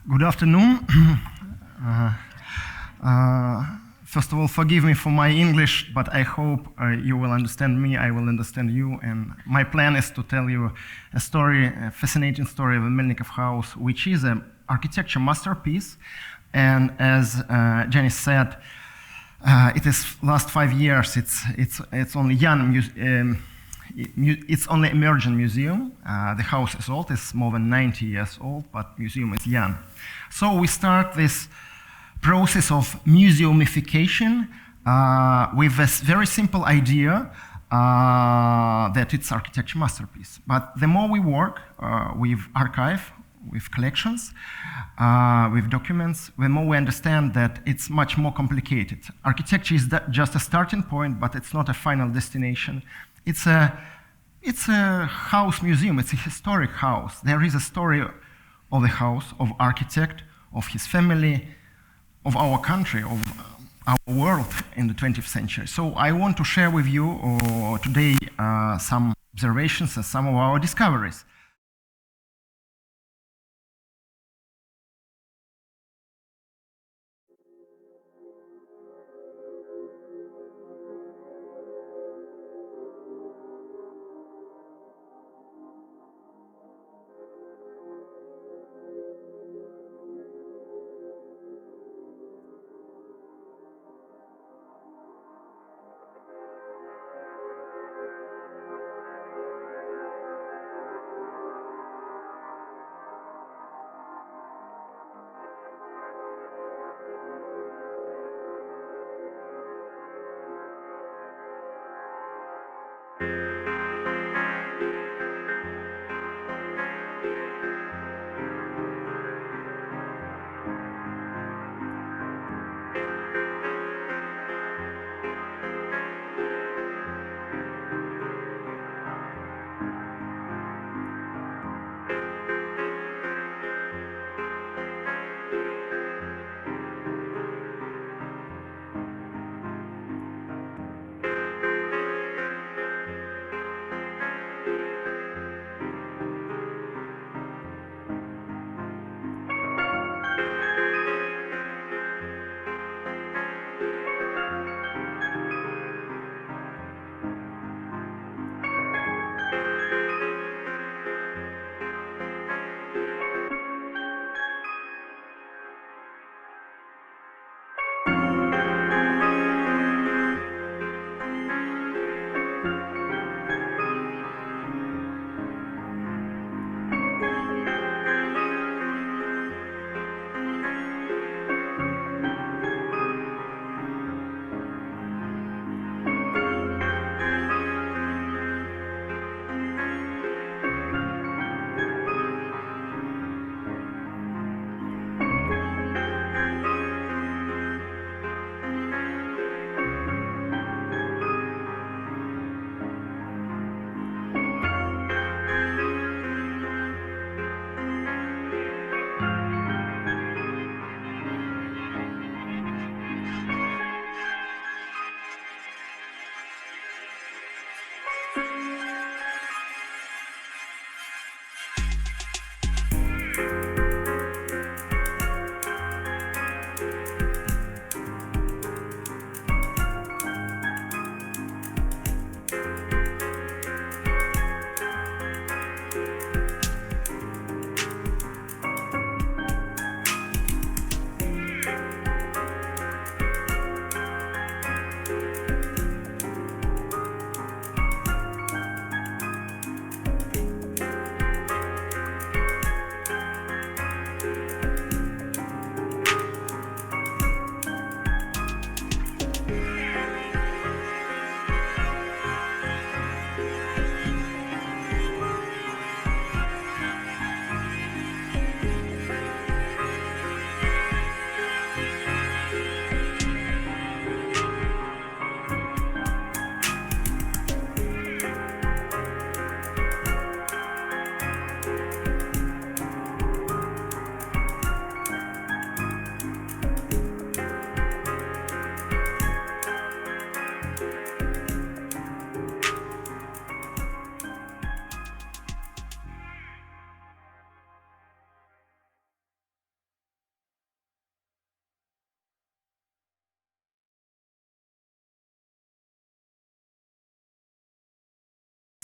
Good afternoon. First of all, forgive me for my English, but I hope you will understand me, I will understand you, and my plan is to tell you a story, a fascinating story of the Melnikov House, which is an architecture masterpiece, and as Janice said, it is last 5 years, it's only young, it's only emerging museum. The house is old, it's more than 90 years old, but museum is young. So we start this process of museumification with this very simple idea that it's architecture masterpiece. But the more we work with archive, with collections, with documents, the more we understand that it's much more complicated. Architecture is just a starting point, but it's not a final destination. It's a house museum, it's a historic house. There is a story of the house, of architect, of his family, of our country, of our world in the 20th century. So I want to share with you today some observations and some of our discoveries.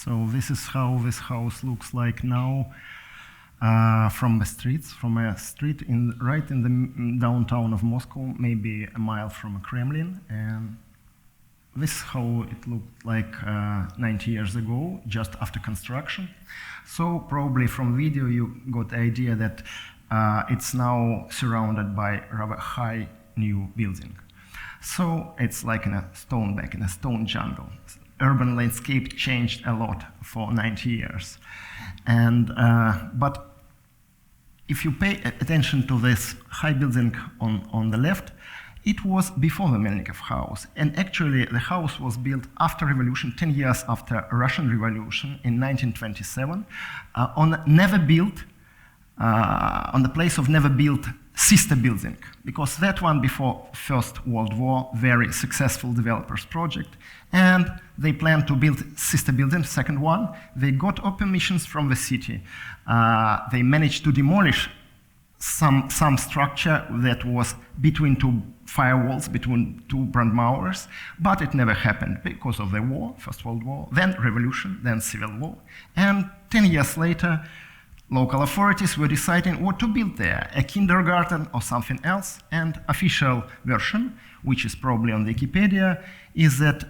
So this is how this house looks like now from the streets, from a street right in the downtown of Moscow, maybe a mile from Kremlin. And this is how it looked like 90 years ago, just after construction. So probably from video you got the idea that it's now surrounded by a rather high new building. So it's like in a stone back, in a stone jungle. Urban landscape changed a lot for 90 years. And, but if you pay attention to this high building on the left, it was before the Melnikov House. And actually, the house was built after revolution, 10 years after Russian Revolution in 1927, on the place of never built sister building, because that one before First World War, very successful developers project, and they planned to build sister building, second one. They got all permissions from the city. They managed to demolish some structure that was between two firewalls, between two brandmauers, but it never happened because of the war, First World War, then revolution, then civil war. And 10 years later, local authorities were deciding what to build there, a kindergarten or something else. And official version, which is probably on Wikipedia, is that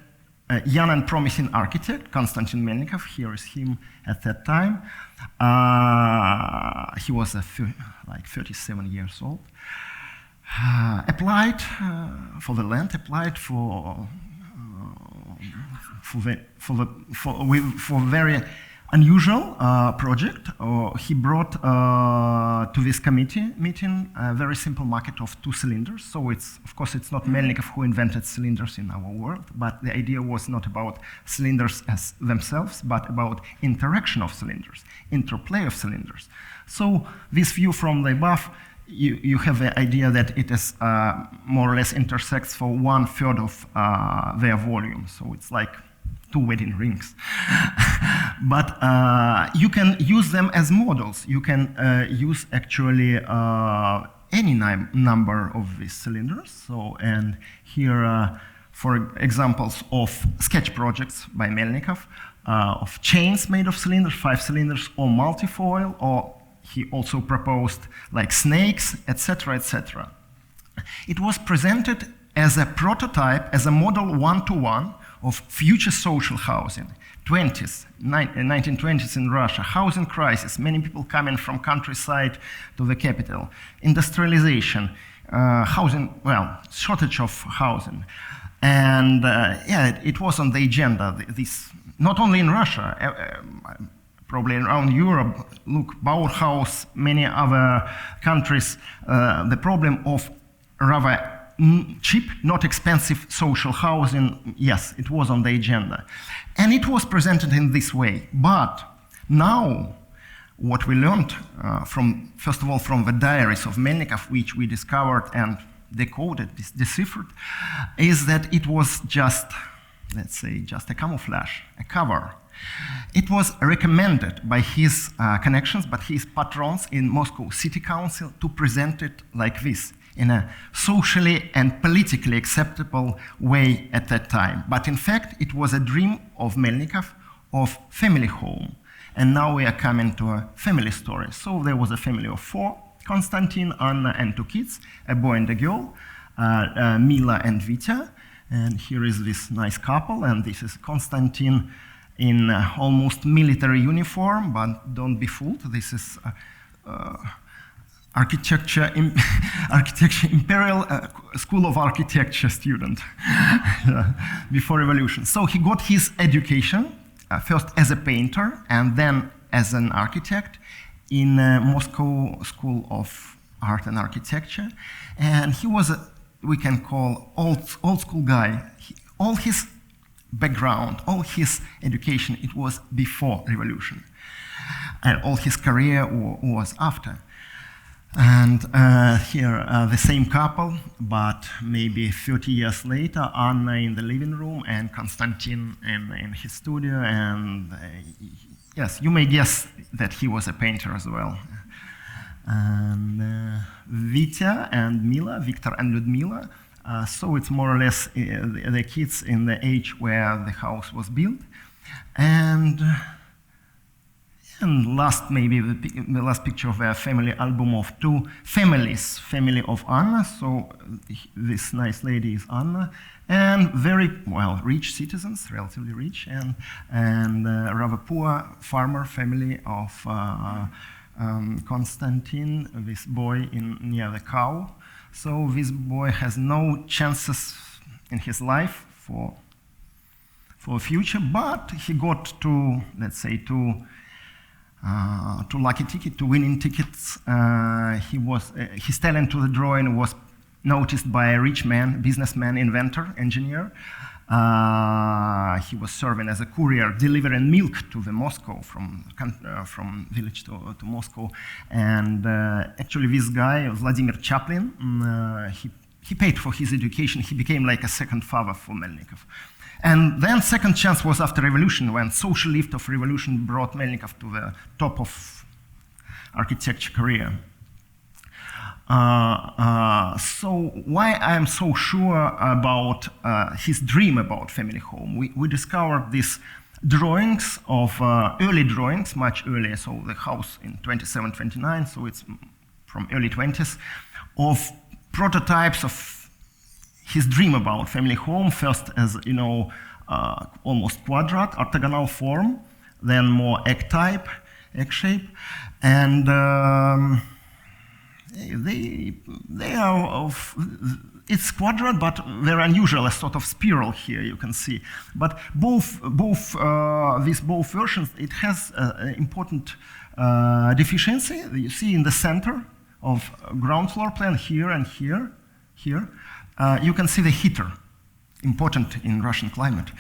a young and promising architect, Konstantin Melnikov, here is him at that time. He was like 37 years old. Applied for the land, applied for very unusual project. He brought to this committee meeting a very simple maquette of 2 cylinders. So it's, of course, it's not Melnikov who invented cylinders in our world, but the idea was not about cylinders as themselves, but about interaction of cylinders, interplay of cylinders. So this view from the above, you have the idea that it is more or less intersects for 1/3 of their volume. So it's like 2 wedding rings. But you can use them as models. You can use actually any number of these cylinders. So, and here, for examples of sketch projects by Melnikov, of chains made of cylinders, 5 cylinders, or multifoil, or he also proposed like snakes, etc., etc. It was presented as a prototype, as a model 1-to-1 of future social housing. 1920s in Russia, housing crisis, many people coming from countryside to the capital, industrialization, housing, well, shortage of housing. And yeah, it was on the agenda. This, not only in Russia, probably around Europe, look, Bauhaus, many other countries, the problem of rather cheap, not expensive social housing, yes, it was on the agenda. And it was presented in this way. But now, what we learned from, first of all, from the diaries of Melnikov, which we discovered and decoded, deciphered, is that it was just, let's say, just a camouflage, a cover. It was recommended by his connections, but his patrons in Moscow City Council to present it like this, in a socially and politically acceptable way at that time. But in fact, it was a dream of Melnikov of family home. And now we are coming to a family story. So there was a family of 4, Konstantin, Anna, and 2 kids, a boy and a girl, Mila and Vitya. And here is this nice couple, and this is Konstantin in almost military uniform, but don't be fooled, this is Imperial School of Architecture student before revolution. So he got his education first as a painter and then as an architect in Moscow School of Art and Architecture. And he was we can call old school guy. All his background, all his education, it was before revolution. And all his career was after. And here, the same couple, but maybe 30 years later, Anna in the living room and Konstantin in his studio. And yes, you may guess that he was a painter as well. And Vitya and Mila, Victor and Ludmila, so it's more or less the kids in the age where the house was built. And last, maybe the last picture of a family album of two families, family of Anna. So this nice lady is Anna, and very well rich citizens, relatively rich, and rather poor farmer family of Konstantin, this boy near the cow. So this boy has no chances in his life for a future, but he got to, let's say, to lucky ticket, to winning tickets. His talent to the drawing was noticed by a rich man, businessman, inventor, engineer. He was serving as a courier, delivering milk to the Moscow, from village to Moscow. And actually this guy, Vladimir Chaplin, he paid for his education. He became like a second father for Melnikov. And then second chance was after revolution, when social lift of revolution brought Melnikov to the top of architecture career. So why I'm so sure about his dream about family home? We discovered these drawings of early drawings, much earlier, so the house in 27, 29, so it's from early 20s, of prototypes of his dream about family home, first as, almost quadrant, orthogonal form, then more egg-type, egg-shape, and they are of, it's quadrant, but they're unusual, a sort of spiral here, you can see. But these both versions, it has an important deficiency. You see in the center of ground floor plan here and here, you can see the heater, important in Russian climate.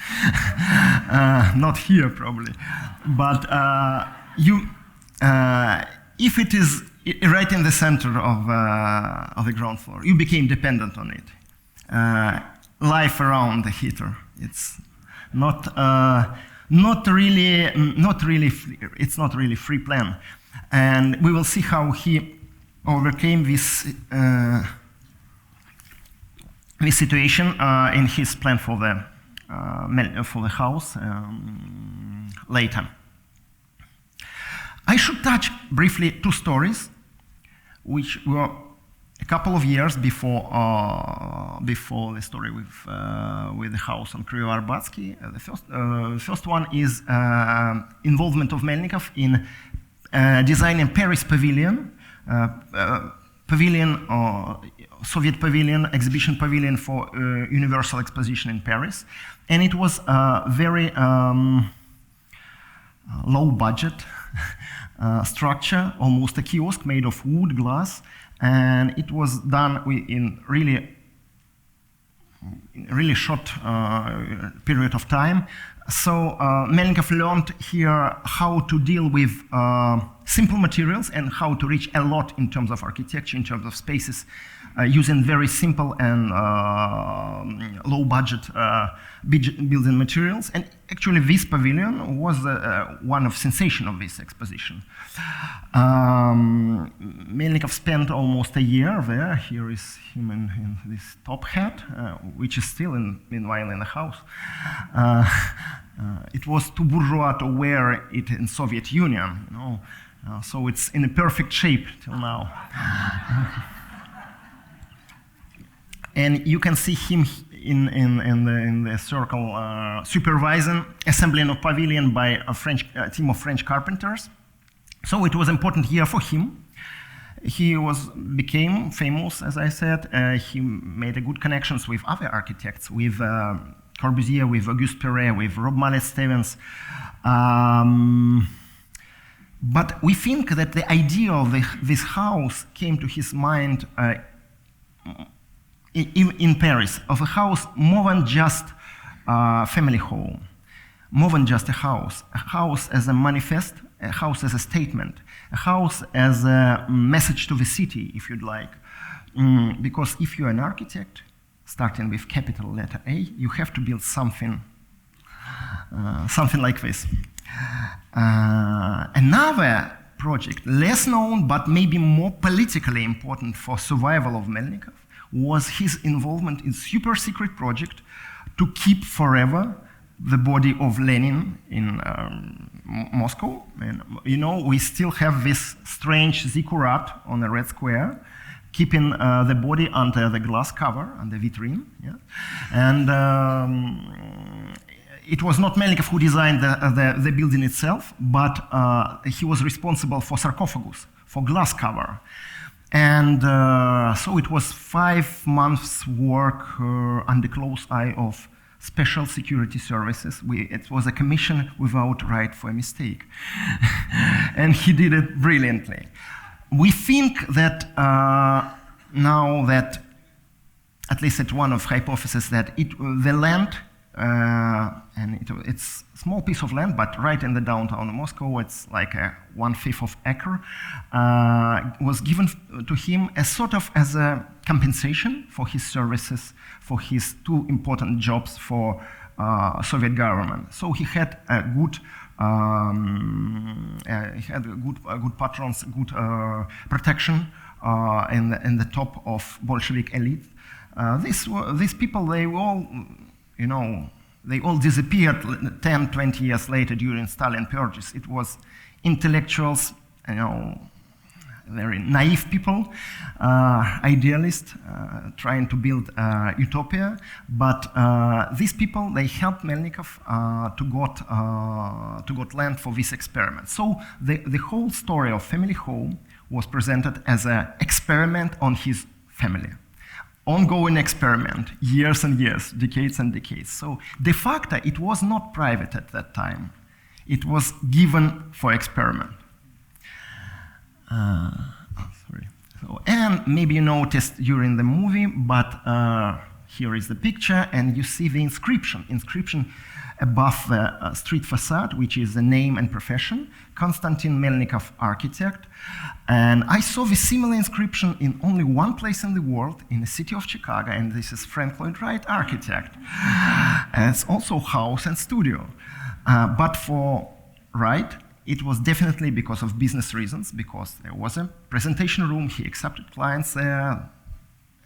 Not here, probably. But if it is right in the center of the ground floor, you became dependent on it. Life around the heater, it's not really it's not really free plan. And we will see how he overcame this situation in his plan for the house later. I should touch briefly two stories, which were a couple of years before the story with the house on Kryvo-Arbatsky. The first one is involvement of Melnikov in designing Paris pavilion, Soviet pavilion, exhibition pavilion for Universal Exposition in Paris, and it was a very low budget structure, almost a kiosk made of wood, glass, and it was done in really short period of time. So Melnikov learned here how to deal with simple materials and how to reach a lot in terms of architecture, in terms of spaces, using very simple and low budget building materials. And actually this pavilion was one of sensation of this exposition. Melnikov spent almost a year there. Here is him in this top hat, which is still meanwhile in the house. It was too bourgeois to wear it in Soviet Union, so it's in a perfect shape till now. And you can see him in the circle supervising assembling of pavilion by a team of French carpenters. So it was an important year for him. He became famous, as I said. He made good connections with other architects, with Corbusier, with Auguste Perret, with Rob Mallet-Stevens. But we think that the idea of this house came to his mind in Paris, of a house more than just a family home, more than just a house as a manifest, a house as a statement, a house as a message to the city, if you'd like. Because if you're an architect, starting with capital letter A, you have to build something like this. Another project, less known but maybe more politically important for survival of Melnikov, was his involvement in super secret project to keep forever the body of Lenin in Moscow. And, you know, we still have this strange ziggurat on the Red Square, keeping the body under the glass cover, under vitrine. Yeah? And it was not Melnikov who designed the building itself, but he was responsible for sarcophagus, for glass cover. And so it was 5 months' work under close eye of special security services. It was a commission without right for a mistake. And he did it brilliantly. We think that now that, at least it's one of hypotheses, that the land, and it's a small piece of land, but right in the downtown of Moscow, it's like 1/5 of acre, was given to him as sort of as a compensation for his services, for his 2 important jobs for Soviet government. So he had a good, good patrons, good protection in the top of Bolshevik elite. These people, they all, you know, they all disappeared 10, 20 years later during Stalin purges. It was intellectuals, you know, very naive people, idealists, trying to build utopia. But these people, they helped Melnikov to got land for this experiment. So the whole story of family home was presented as an experiment on his family. Ongoing experiment, years and years, decades and decades. So de facto, it was not private at that time. It was given for experiment. Sorry. So, and maybe you noticed during the movie, but here is the picture, and you see the inscription above the street facade, which is the name and profession, Konstantin Melnikov, architect. And I saw the similar inscription in only one place in the world, in the city of Chicago, and this is Frank Lloyd Wright, architect. And it's also house and studio. But for Wright, it was definitely because of business reasons, because there was a presentation room, he accepted clients there,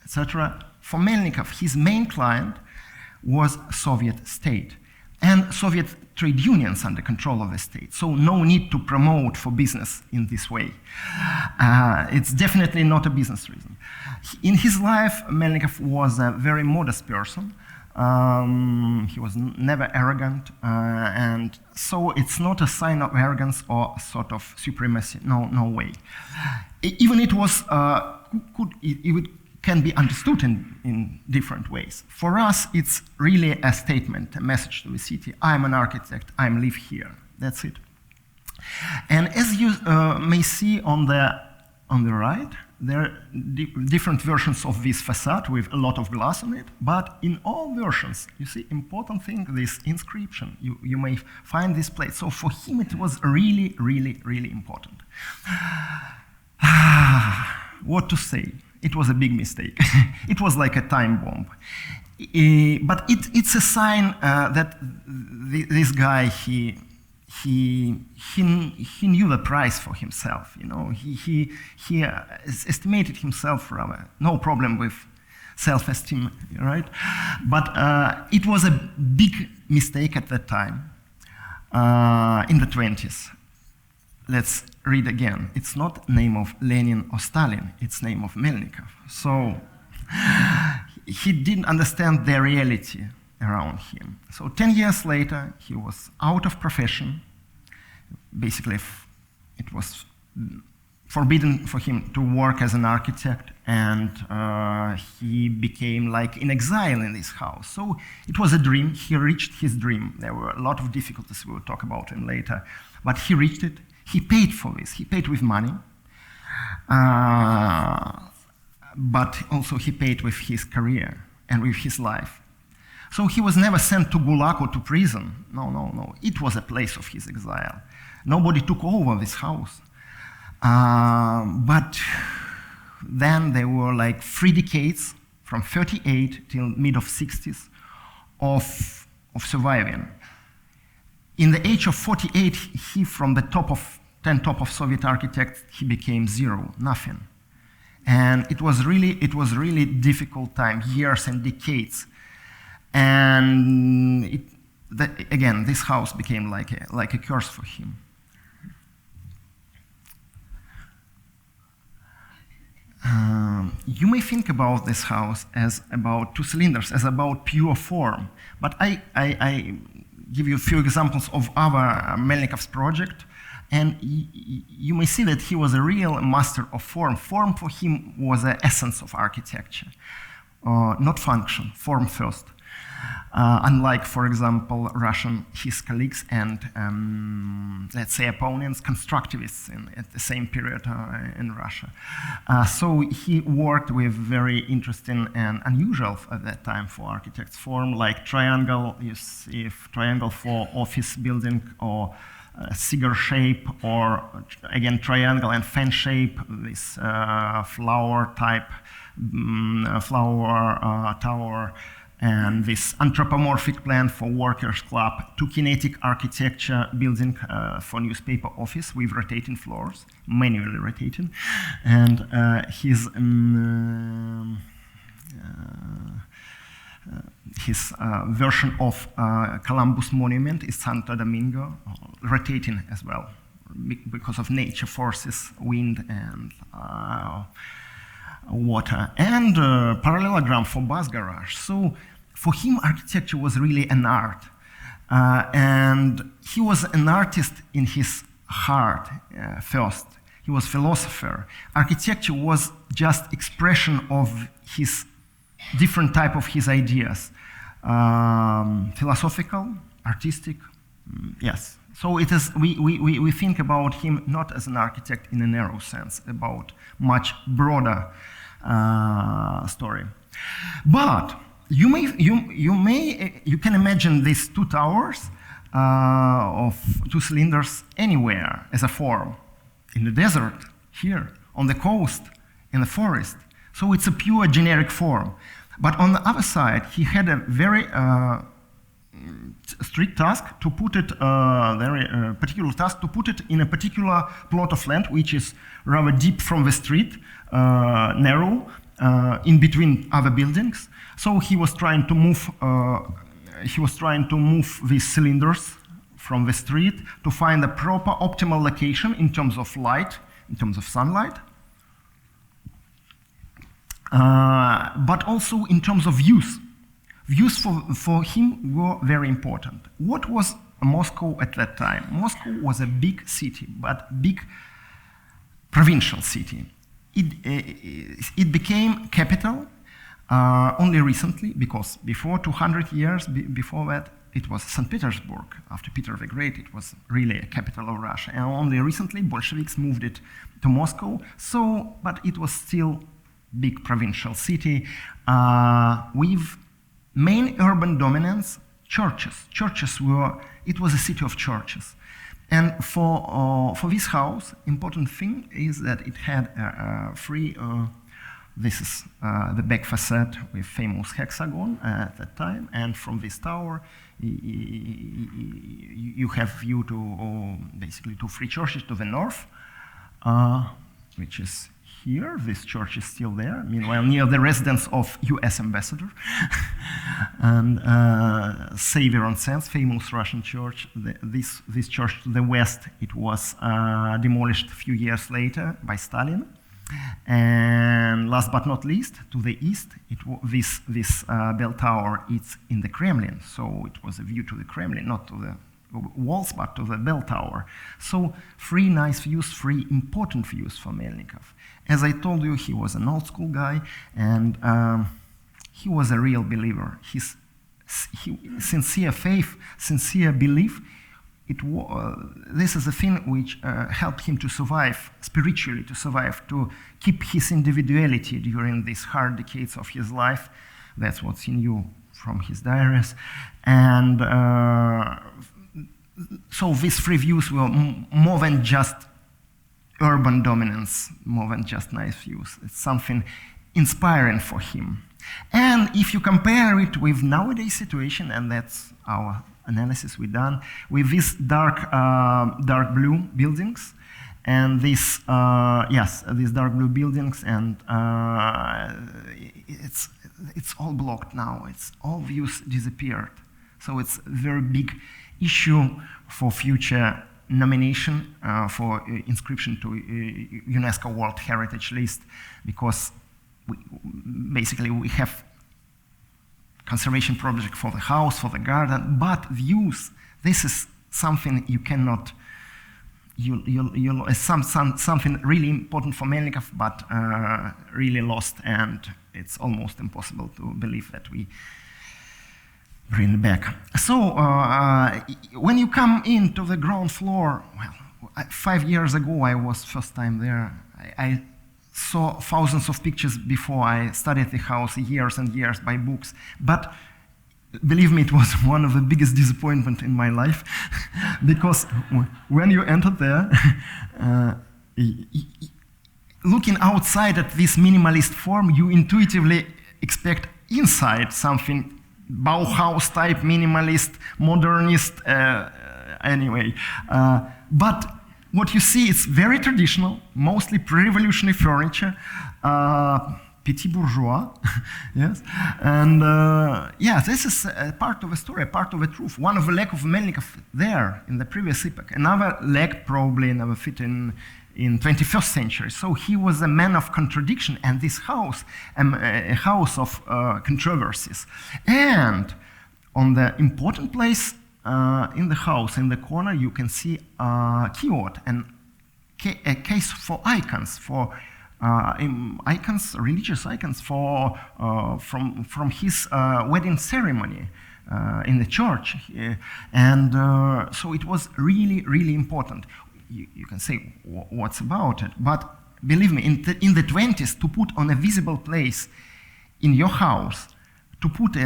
etc. For Melnikov, his main client was Soviet state and Soviet trade unions under control of the state. So no need to promote for business in this way. It's definitely not a business reason. In his life, Melnikov was a very modest person. He was never arrogant, and so it's not a sign of arrogance or sort of supremacy. No way. Even it was it can be understood in different ways. For us, it's really a statement, a message to the city. I'm an architect. I live here. That's it. And as you may see on the right, there are different versions of this facade with a lot of glass on it, but in all versions, you see, important thing, this inscription, you may find this place. So for him, it was really, really, really important. What to say? It was a big mistake. It was like a time bomb. But it's a sign that this guy, he knew the price for himself. You know, he estimated himself rather. No problem with self-esteem, right? But it was a big mistake at that time in the 20s. Let's read again. It's not name of Lenin or Stalin. It's name of Melnikov. So he didn't understand the reality around him. So 10 years later, he was out of profession. Basically, it was forbidden for him to work as an architect, and he became like in exile in this house. So it was a dream. He reached his dream. There were a lot of difficulties. We will talk about him later. But he reached it. He paid for this. He paid with money. But also he paid with his career and with his life. So he was never sent to Gulag or to prison. No. It was a place of his exile. Nobody took over this house. But then there were like 3 decades, from 38 till mid of 60s, of surviving. In the age of 48, he, from the top of 10 top of Soviet architects, he became 0, nothing. And it was really difficult time, years and decades. And again, this house became like a curse for him. You may think about this house as about two cylinders, as about pure form, but I give you a few examples of other Melnikov's project, and you may see that he was a real master of form. Form for him was the essence of architecture, not function, form first. Unlike, for example, his colleagues and, let's say, opponents, constructivists at the same period in Russia. So he worked with very interesting and unusual at that time for architects form, like triangle, you see triangle for office building, or cigar shape, or again triangle and fan shape, this flower type, flower tower, and this anthropomorphic plan for workers' club, to kinetic architecture building for newspaper office with rotating floors, manually rotating, and his version of Columbus Monument is Santo Domingo, rotating as well, because of nature forces, wind and water, and parallelogram for bus garage. So for him, architecture was really an art. And he was an artist in his heart first. He was a philosopher. Architecture was just expression of his different type of his ideas. Philosophical, artistic, yes. So it is, we think about him not as an architect in a narrow sense, about much broader story. But you can imagine these two towers of two cylinders anywhere as a form, in the desert, here, on the coast, in the forest. So it's a pure generic form. But on the other side, he had a very strict task to put it, particular task to put it in a particular plot of land, which is rather deep from the street, narrow, in between other buildings. So he was trying to move. These cylinders from the street to find a proper optimal location in terms of light, in terms of sunlight, but also in terms of views. Views for him were very important. What was Moscow at that time? Moscow was a big city, but big provincial city. It became capital only recently, because before 200 years before that, it was St. Petersburg. After Peter the Great, it was really a capital of Russia. And only recently, Bolsheviks moved it to Moscow. So, but it was still big provincial city with main urban dominance, churches. It was a city of churches. And for this house, important thing is that it had three, this is the back facade with famous hexagon at that time, and from this tower, you have view to basically to three churches to the north, which is here. This church is still there, meanwhile near the residence of US ambassador. And Savior-on-Sands, famous Russian church. This church to the west, it was demolished a few years later by Stalin. And last but not least, to the east, this bell tower is in the Kremlin. So it was a view to the Kremlin, not to the walls, but to the bell tower. So three nice views, three important views for Melnikov. As I told you, he was an old school guy, and he was a real believer. His sincere faith, sincere belief, this is a thing which helped him to survive, spiritually to survive, to keep his individuality during these hard decades of his life. That's what he knew from his diaries. And so these three views were more than just urban dominance, more than just nice views. It's something inspiring for him. And if you compare it with nowadays situation, and that's our analysis we done, with these dark blue buildings, and these dark blue buildings, and it's all blocked now. All views disappeared. So it's a very big issue for future nomination for inscription to UNESCO World Heritage List, because basically we have conservation project for the house, for the garden, but views, this is something you cannot, something really important for Melnikov, but really lost, and it's almost impossible to believe that we bring it back. So when you come into the ground floor, well, 5 years ago I was first time there. I saw thousands of pictures before I studied the house, years and years by books, but believe me, it was one of the biggest disappointments in my life, because when you enter there, looking outside at this minimalist form, you intuitively expect inside something Bauhaus type, minimalist, modernist, anyway. But what you see is very traditional, mostly pre-revolutionary furniture, petit bourgeois, yes. And yeah, this is a part of a story, a part of the truth. One of the lack of Melnikov there in the previous epoch. Another lack probably never fit in 21st century. So he was a man of contradiction, and this house, a house of controversies. And on the important place in the house, in the corner, you can see a keyboard and a case for icons, icons, religious icons for from his wedding ceremony in the church, and so it was really, really important. You can say what's about it, but believe me, in the 20s, to put on a visible place in your house, to put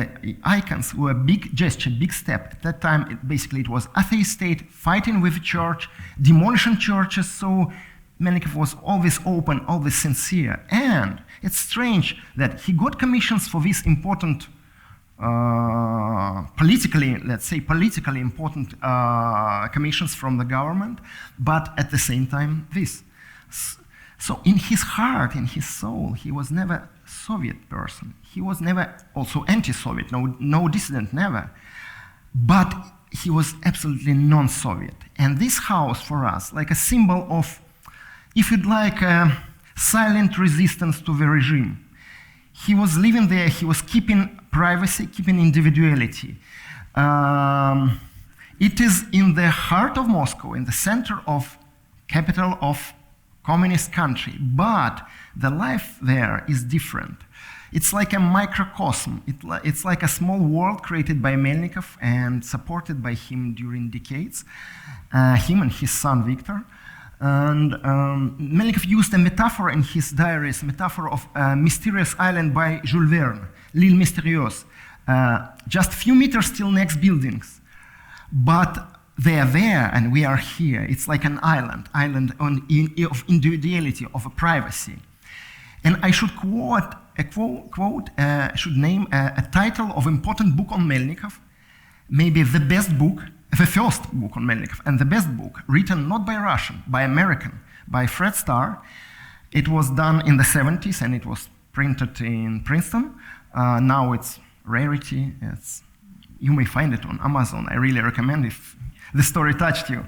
icons were a big gesture, big step. At that time, basically it was atheist state, fighting with the church, demolishing churches, so Melnikov was always open, always sincere. And it's strange that he got commissions for these important, politically important commissions from the government, but at the same time, this. So in his heart, in his soul, he was never Soviet person. He was never also anti-Soviet, no dissident, never. But he was absolutely non-Soviet. And this house for us, like a symbol of, if you'd like, silent resistance to the regime. He was living there, he was keeping privacy, keeping individuality. It is in the heart of Moscow, in the center of capital of communist country, but the life there is different. It's like a microcosm. It's like a small world created by Melnikov and supported by him during decades, him and his son Victor. And Melnikov used a metaphor in his diaries, metaphor of a mysterious island by Jules Verne, L'île mystérieuse, just a few meters till next buildings. But they are there and we are here. It's like an island of individuality, of a privacy. And I should should name a title of important book on Melnikov, maybe the best book, the first book on Melnikov, and the best book, written not by Russian, by American, by Fred Starr. It was done in the 70s and it was printed in Princeton. Now it's rarity. You may find it on Amazon. I really recommend if the story touched you.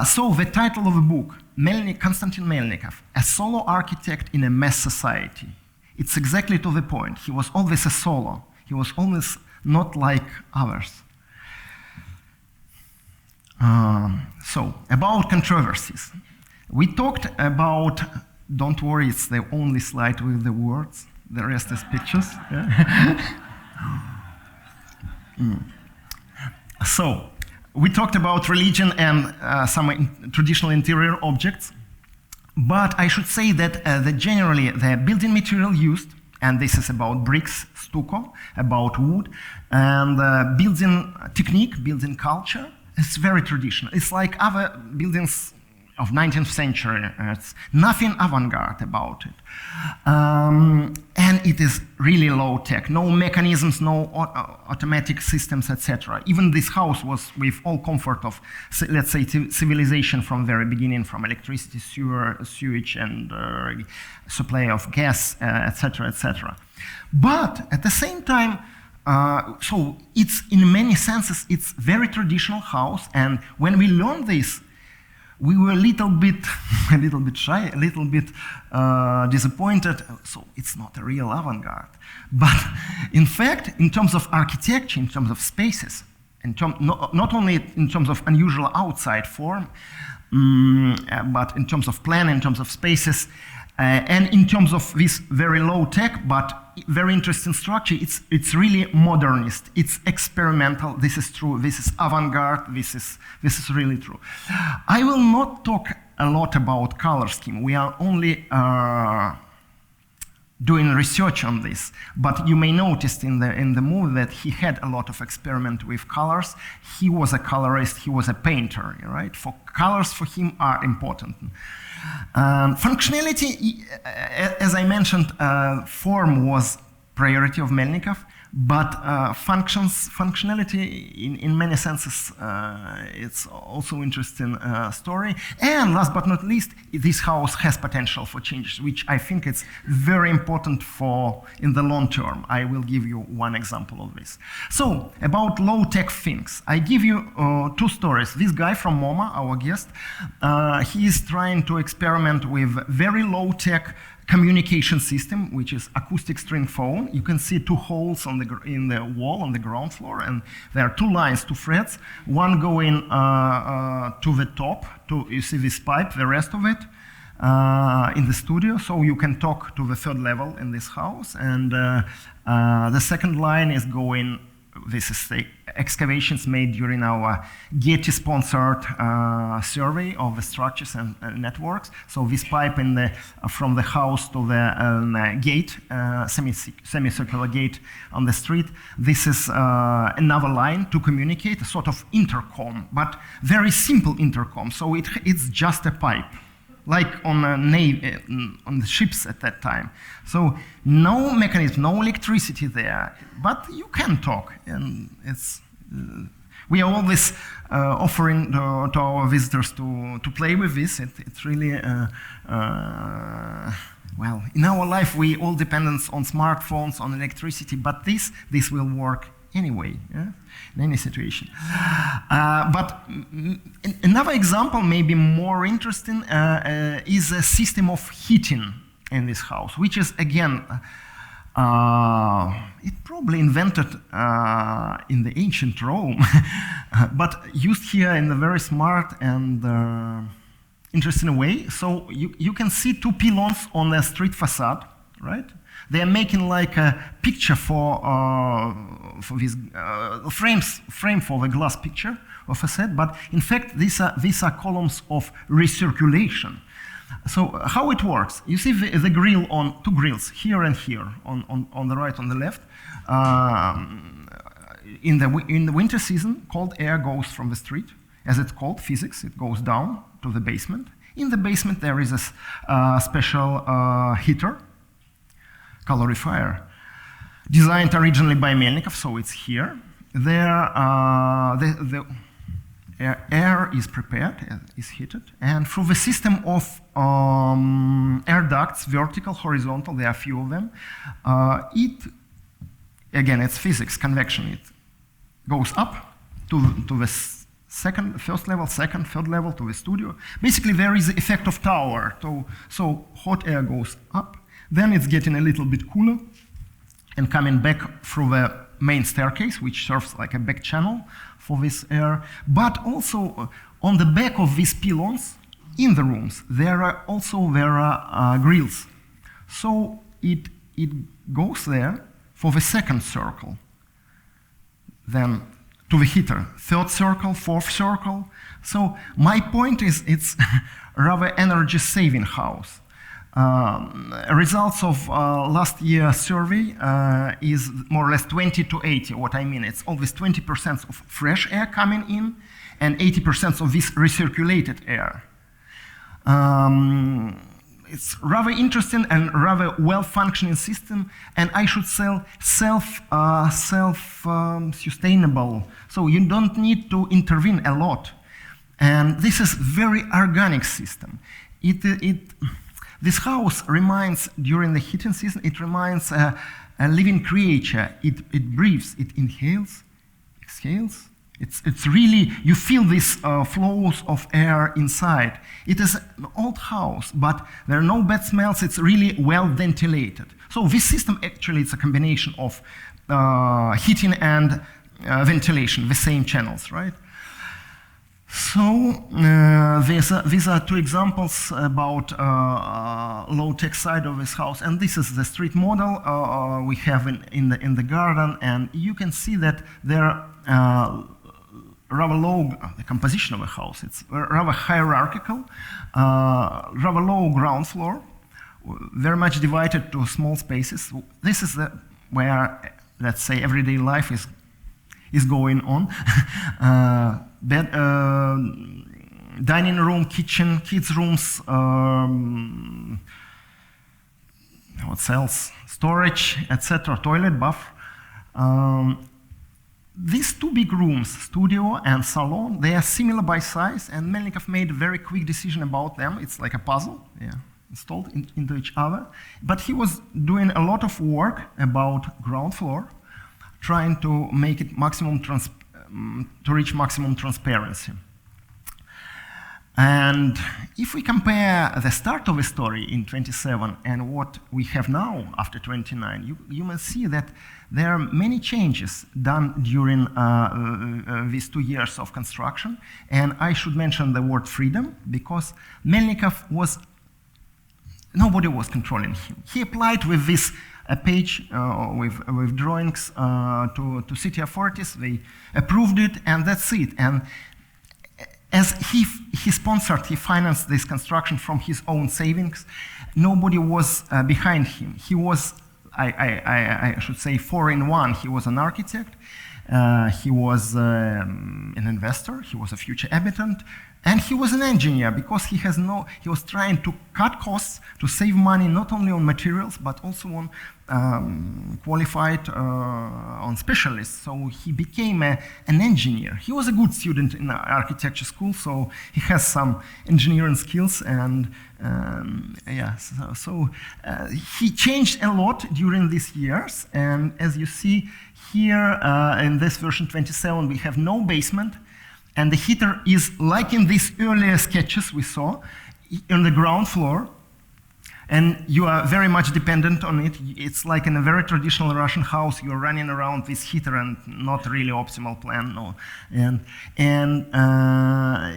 So the title of the book, Konstantin Melnikov, a solo architect in a mass society. It's exactly to the point. He was always a solo. He was always not like others. So, about controversies. We talked about, don't worry, it's the only slide with the words. The rest is pictures. So, we talked about religion and some traditional interior objects, but I should say that generally the building material used, and this is about bricks, stucco, about wood, and building technique, building culture, it's very traditional. It's like other buildings of 19th century. It's nothing avant-garde about it. And it is really low tech. No mechanisms, no automatic systems, etc. Even this house was with all comfort of, let's say, civilization from very beginning, from electricity, sewage, and supply of gas, etc., etc. But at the same time, So it's, in many senses, it's very traditional house, and when we learned this, we were a little bit shy, a little bit disappointed. So it's not a real avant-garde. But in fact, in terms of architecture, in terms of spaces, not only in terms of unusual outside form, but in terms of plan, in terms of spaces, and in terms of this very low tech but very interesting structure, it's really modernist. It's experimental. This is true. This is avant-garde. This is really true. I will not talk a lot about color scheme. We are only doing research on this, but you may notice in the movie that he had a lot of experiment with colors. He was a colorist. He was a painter, right? For colors for him are important. Functionality, as I mentioned, form was priority of Melnikov, but functionality, in many senses, it's also interesting story. And last but not least, this house has potential for changes, which I think it's very important for in the long term. I will give you one example of this. So about low-tech things, I give you two stories. This guy from MoMA, our guest, he is trying to experiment with very low-tech communication system, which is acoustic string phone. You can see two holes in the wall on the ground floor, and there are two lines, two frets, one going to the top, you see this pipe, the rest of it, in the studio, so you can talk to the third level in this house, and the second line is going, this is the excavations made during our Getty-sponsored survey of the structures and networks. So this pipe from the house to the gate, semicircular gate on the street, this is another line to communicate, a sort of intercom, but very simple intercom. So it's just a pipe, like on the ships at that time. So no mechanism, no electricity there, but you can talk, and we are always offering to our visitors to play with this. It's really, well, in our life we all depend on smartphones, on electricity, but this will work anyway, yeah? In any situation. But another example, maybe more interesting, is a system of heating in this house, which is, again, it probably invented in the ancient Rome, but used here in a very smart and interesting way. So you can see two pylons on the street facade, right? They are making like a picture for this frame for the glass picture of facade, but in fact these are columns of recirculation. So how it works? You see the grill on two grills here and here on the right, on the left. In the winter season, cold air goes from the street, as it's called, physics. It goes down to the basement. In the basement there is a special heater, calorifier, designed originally by Melnikov, so it's here. There, the air is prepared, is heated, and through the system of air ducts, vertical, horizontal, there are a few of them, again, it's physics, convection, it goes up to the first level, second, third level, to the studio. Basically, there is the effect of tower, so hot air goes up, then it's getting a little bit cooler and coming back through the main staircase, which serves like a back channel for this air. But also on the back of these pylons, in the rooms, there are grills. So it goes there for the second circle, then to the heater, third circle, fourth circle. So my point is it's rather energy-saving house. Results of last year's survey is more or less 20 to 80. What I mean, it's always 20% of fresh air coming in and 80% of this recirculated air. It's rather interesting and rather well-functioning system, and I should say self-sustainable. So you don't need to intervene a lot, and this is very organic system. This house reminds, during the heating season, it reminds a living creature. It breathes, it inhales, exhales. It's really, you feel these flows of air inside. It is an old house, but there are no bad smells. It's really well ventilated. So this system actually is a combination of heating and ventilation, the same channels, right? So these are two examples about low-tech side of this house, and this is the street model we have in the garden, and you can see that there are rather low, the composition of a house, it's rather hierarchical, rather low ground floor, very much divided to small spaces. This is where, let's say, everyday life is going on. Dining room, kitchen, kids' rooms, what else? Storage, etc., toilet, bath. These two big rooms, studio and salon, they are similar by size, and Melnikov made a very quick decision about them. It's like a puzzle, yeah, installed into each other. But he was doing a lot of work about ground floor, trying to make it to reach maximum transparency. And if we compare the start of the story in 27 and what we have now after 29, you must see that there are many changes done during these 2 years of construction. And I should mention the word freedom, because Melnikov nobody was controlling him. He applied with this page with drawings to city authorities. They approved it, and that's it. And as he sponsored, he financed this construction from his own savings. Nobody was behind him. He was, I should say, 4-in-1. He was an architect, he was an investor, he was a future habitant, and he was an engineer, because he was trying to cut costs, to save money not only on materials but also on qualified on specialists. So he became an engineer. He was a good student in architecture school, so he has some engineering skills, and yeah, so he changed a lot during these years. And as you see here in this version 27, we have no basement. And the heater is, like in these earlier sketches we saw, on the ground floor. And you are very much dependent on it. It's like in a very traditional Russian house, you're running around this heater, and not really optimal plan, no. And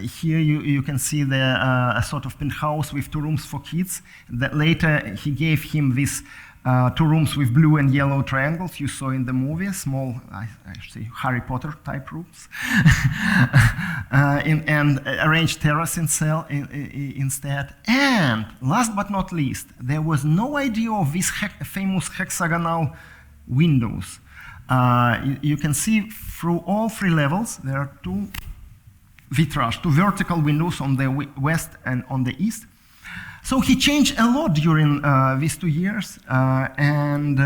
here you can see a sort of penthouse with 2 rooms for kids. That later he gave him this 2 rooms with blue and yellow triangles you saw in the movie, small, I should say, Harry Potter type rooms, and arranged terrace instead. And last but not least, there was no idea of these famous hexagonal windows. You can see through all 3 levels, there are 2 vitrage, 2 vertical windows on the west and on the east. So he changed a lot during these 2 years, and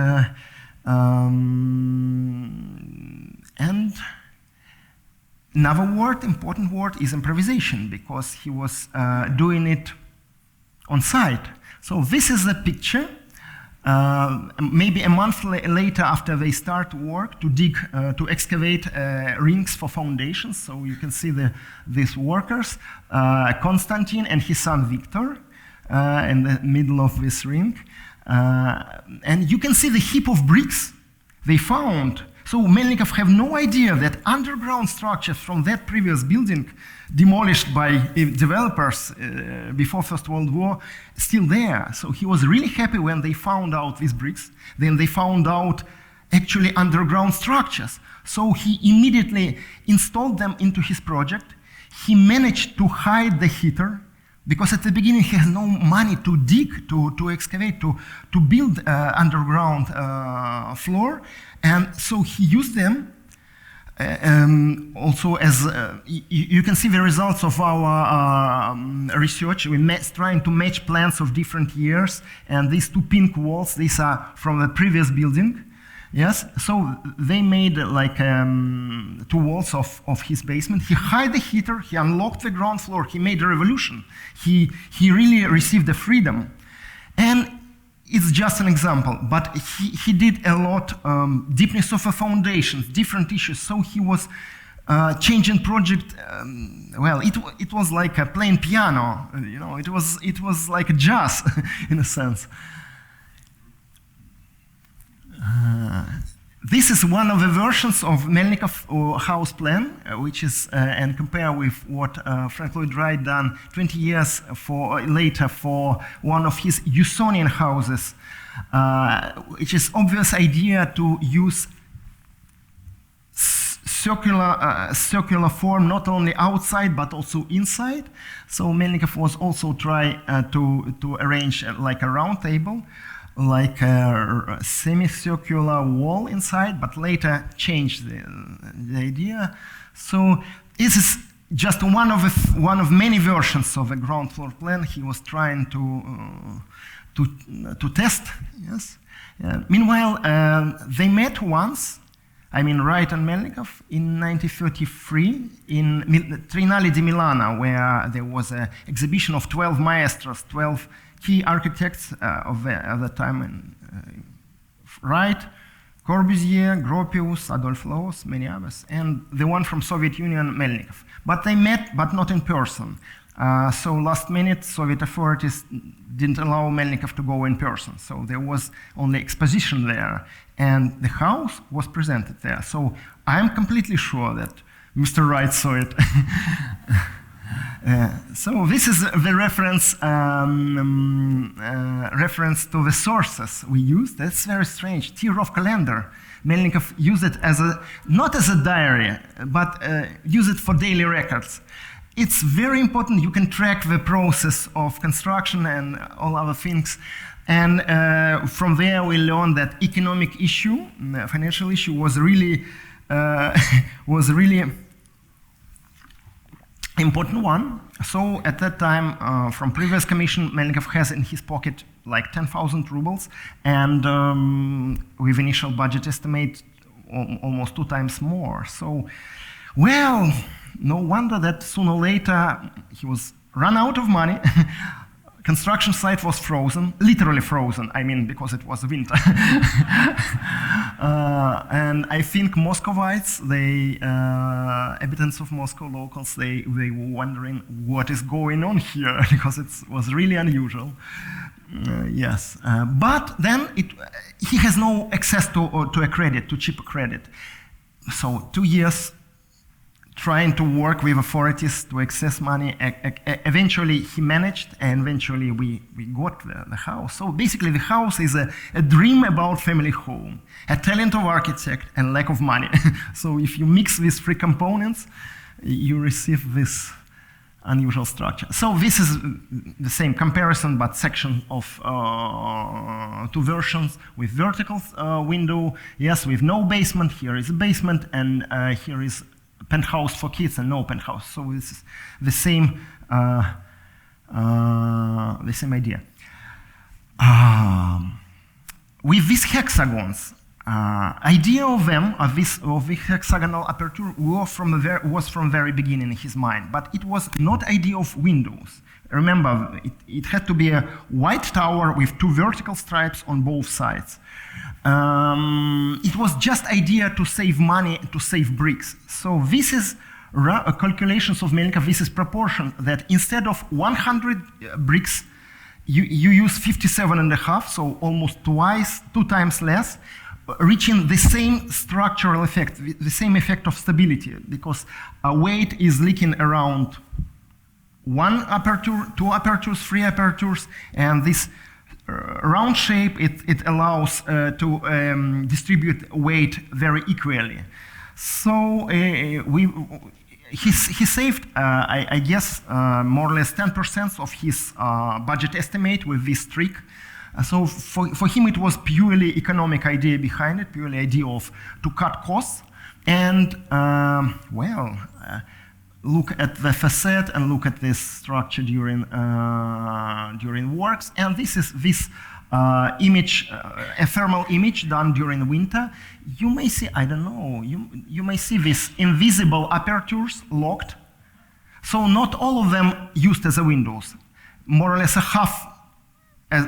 another word, important word, is improvisation, because he was doing it on site. So this is a picture, maybe a month later after they start work to dig, to excavate rings for foundations. So you can see these workers, Konstantin and his son Victor, in the middle of this ring. And you can see the heap of bricks they found. So Melnikov have no idea that underground structures from that previous building, demolished by developers before First World War, still there. So he was really happy when they found out these bricks. Then they found out actually underground structures. So he immediately installed them into his project. He managed to hide the heater, because at the beginning he has no money to dig, to excavate, to build underground floor. And so he used them also as, you can see the results of our research. We trying to match plans of different years, and these 2 pink walls, these are from the previous building. Yes, so they made like 2 walls of his basement. He hid the heater, he unlocked the ground floor, he made a revolution. He really received the freedom. And it's just an example, but he did a lot, deepness of the foundations, different issues. So he was changing project. Well, it was like playing piano. You know, it was like a jazz in a sense. This is one of the versions of Melnikov House plan, which is, and compare with what Frank Lloyd Wright done 20 years later for one of his Usonian houses, which is obvious idea to use circular form not only outside but also inside. So Melnikov was also trying to arrange like a round table, like a semicircular wall inside, but later changed the idea. So this is just one of many versions of a ground floor plan he was trying to test. Yes. Meanwhile, they met once. I mean, Wright and Melnikov in 1933 in Triennale di Milano, where there was an exhibition of 12 maestros, 12 key architects of the time, and Wright, Corbusier, Gropius, Adolf Loos, many others, and the one from Soviet Union, Melnikov. But they met, but not in person. So last minute, Soviet authorities didn't allow Melnikov to go in person. So there was only exposition there, and the house was presented there. So I'm completely sure that Mr. Wright saw it. So this is the reference to the sources we used. That's very strange. Tirov calendar. Melnikov used it as not as a diary, but used it for daily records. It's very important. You can track the process of construction and all other things. And from there we learned that economic issue, financial issue was really important one. So at that time, from previous commission, Melnikov has in his pocket like 10,000 rubles, and with initial budget estimate almost 2 times more. So, well, no wonder that sooner or later he was run out of money. Construction site was frozen, literally frozen, I mean, because it was winter. And I think Muscovites, inhabitants of Moscow, locals, they were wondering what is going on here, because it was really unusual. Yes, but then he has no access to a credit, to cheap credit. So 2 years trying to work with authorities to access money. Eventually he managed, and eventually we got the house. So basically the house is a dream about family home, a talent of architect and lack of money. So if you mix these 3 components, you receive this unusual structure. So this is the same comparison, but section of 2 versions with vertical window. Yes, with no basement. Here is a basement, and here is penthouse for kids and no penthouse. So this is the same idea. With these hexagons, idea of them, of this hexagonal aperture, was from very beginning in his mind, but it was not idea of windows. Remember, it had to be a white tower with 2 vertical stripes on both sides. It was just idea to save money, to save bricks. So this is calculations of Melnikov. This is proportion that instead of 100 bricks, you use 57.5, so almost 2 times less, reaching the same structural effect, the same effect of stability, because weight is leaking around 1 aperture, 2 apertures, 3 apertures, and this round shape, it allows to distribute weight very equally. So he saved, I guess, more or less 10% of his budget estimate with this trick. So for him, it was purely economic idea behind it, purely idea of to cut costs. And well, look at the facade and look at this structure during works. And this is this image, a thermal image done during winter. You may see, I don't know, you may see these invisible apertures locked. So not all of them used as a windows. More or less a half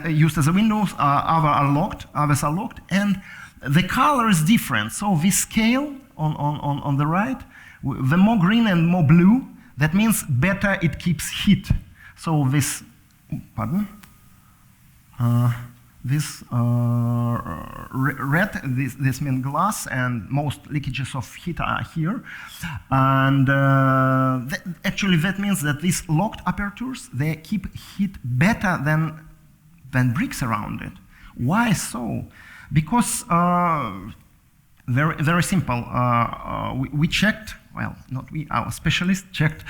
used as a windows, others are locked, and the color is different. So this scale on the right, the more green and more blue, that means better it keeps heat. So this, pardon? This red, this means glass, and most leakages of heat are here. And actually that means that these locked apertures, they keep heat better than bricks around it. Why so? Because very simple. We checked, well, not we, our specialist checked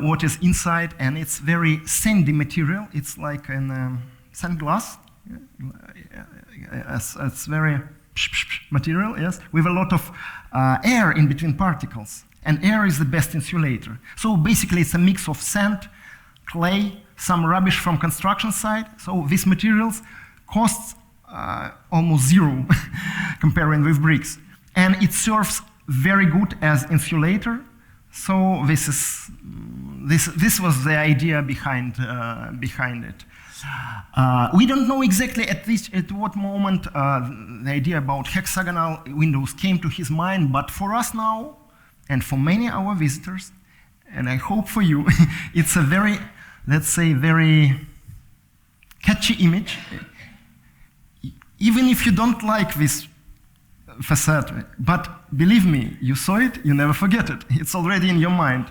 what is inside, and it's very sandy material. It's like an sand glass. It's very material, yes, with a lot of air in between particles. And air is the best insulator. So basically it's a mix of sand, clay, some rubbish from construction site. So these materials costs almost zero comparing with bricks. And it serves very good as insulator. So this was the idea behind it. We don't know exactly at what moment the idea about hexagonal windows came to his mind, but for us now, and for many of our visitors, and I hope for you, it's a very, let's say, very catchy image. Even if you don't like this facade, but believe me, you saw it, you never forget it. It's already in your mind.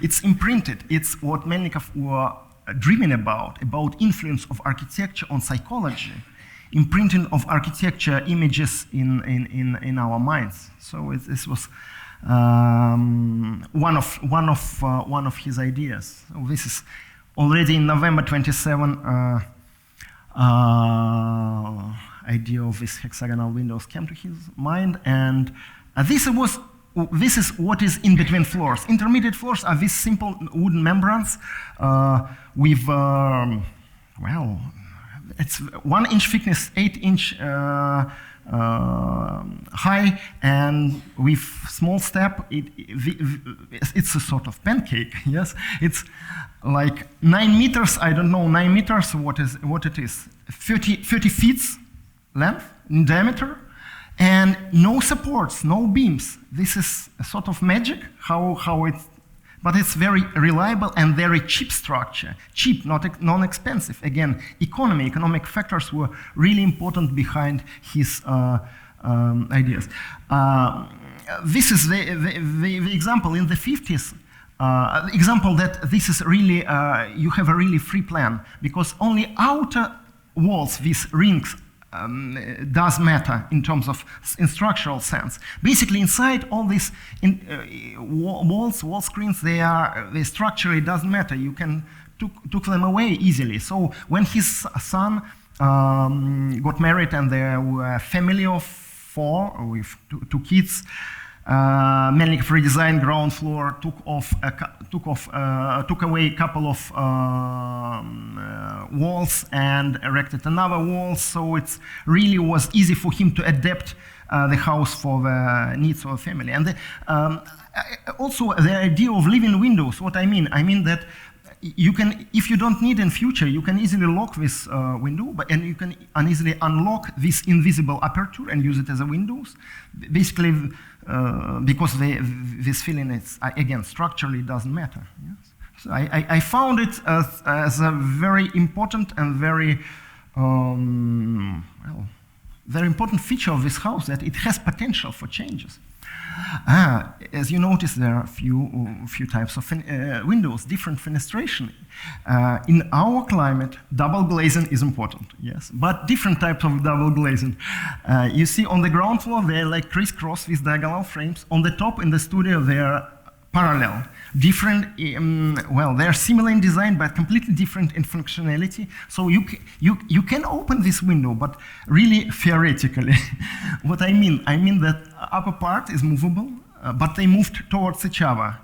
It's imprinted. It's what Melnikov were dreaming about influence of architecture on psychology, imprinting of architecture images in our minds. So this was one of his ideas. So this is already in November 27. Idea of these hexagonal windows came to his mind, and this is what is in between floors. Intermediate floors are these simple wooden membranes with, well, it's 1 inch thickness, 8 inch high, and with small step, it's a sort of pancake, yes? It's like 9 meters, I don't know, 9 meters, what it is, 30 feet length in diameter, and no supports, no beams. This is a sort of magic, but it's very reliable and very cheap structure. Cheap, not non-expensive. Again, economic factors were really important behind his ideas. This is the example in the 50s. Example that this is really, you have a really free plan, because only outer walls, these rings, does matter in terms of structural sense. Basically, inside all these wall screens, they structurally doesn't matter. You can took them away easily. So when his son got married and there were a family of 4 with two kids, Melnikov redesigned ground floor, took away a couple of walls and erected another wall. So it really was easy for him to adapt the house for the needs of the family. And also the idea of living windows. What I mean that you can, if you don't need in future, you can easily lock this window, and you can easily unlock this invisible aperture and use it as a windows. Basically, because this feeling is, again, structurally doesn't matter. Yes? So I found it as a very important and very, very important feature of this house, that it has potential for changes. As you notice, there are a few types of windows, different fenestration. In our climate, double glazing is important, yes, but different types of double glazing. You see on the ground floor, they're like crisscross with diagonal frames. On the top, in the studio, they're parallel. Different, they're similar in design, but completely different in functionality. So you can open this window, but really theoretically. What I mean that upper part is movable, but they moved towards each other.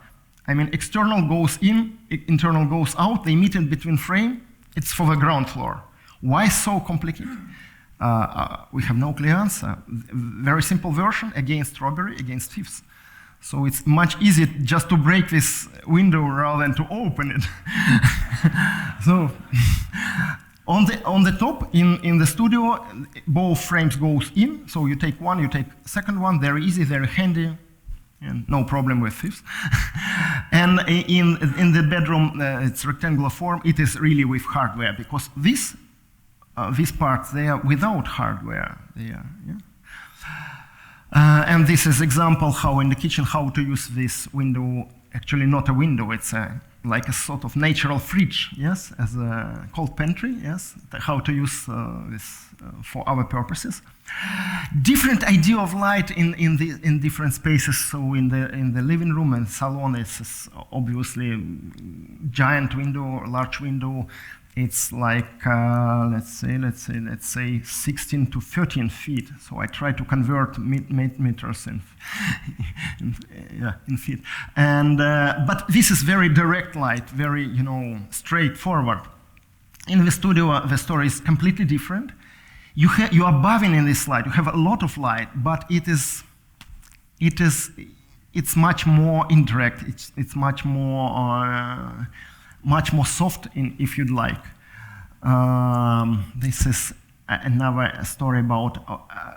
I mean, external goes in, internal goes out, they meet in between frame. It's for the ground floor. Why so complicated? We have no clear answer. Very simple version, against robbery, against thieves. So it's much easier just to break this window rather than to open it. So On the top, in the studio, both frames goes in. So you take one, you take second one. Very easy, very handy, and no problem with this. And in the bedroom, it's rectangular form. It is really with hardware because these parts, they are without hardware. They are, yeah. And this is example how in the kitchen how to use this window. Actually, not a window. It's like a sort of natural fridge, yes, as a cold pantry, yes. How to use this for our purposes. Different idea of light in different spaces. So in the living room and salon, it's obviously giant window, large window. It's like let's say 16 to 13 feet. So I try to convert meters in feet. And but this is very direct light, very straightforward. In the studio, the story is completely different. You are bathing in this light. You have a lot of light, but it's much more indirect. It's much more soft, if you'd like. This is another story about